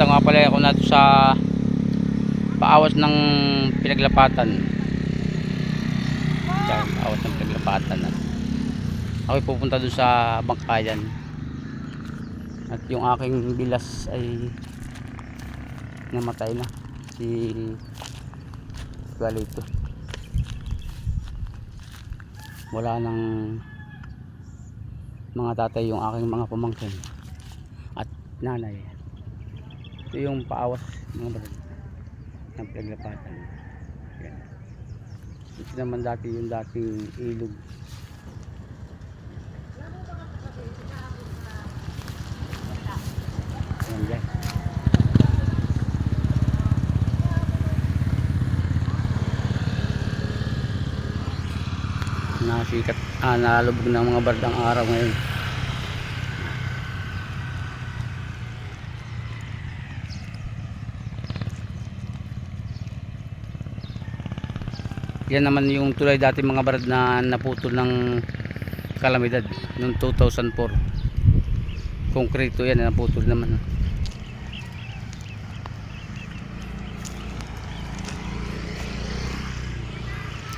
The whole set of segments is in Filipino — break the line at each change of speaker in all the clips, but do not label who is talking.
Dito nga pala ako nato sa paawas ng pinaglapatan. Diyan, paawas ng pinaglapatan. Ako'y pupunta doon sa bangkayan. At yung aking bilas ay namatay na. Si Galito. Wala nang mga tatay yung aking mga pamangkin at nanay. Ito yung paawas mga brad ng pinaglapatan. Yan. Ito naman dati yung dating ilog. Yan dyan. Nasikat, nalubog ng mga bardang araw ngayon. Yan naman yung tulay dati mga barad na naputol ng kalamidad noong 2004. Konkreto yan, naputol naman.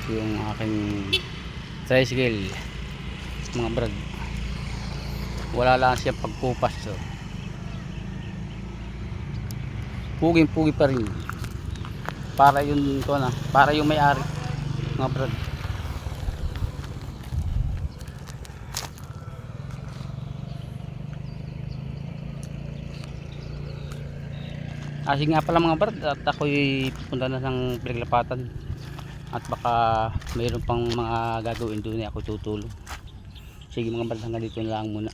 Yung aking tricycle mga brad, wala lang siya pagkupas. So puging-pugi pa rin para yun ko na, para yung may-ari mga brad. Kasi nga pala mga brad, at ako'y pupunta na ng pinaglapatan at baka mayroon pang mga gagawin doon, ako tutulong. Sige mga brad, hanggang dito na lang muna.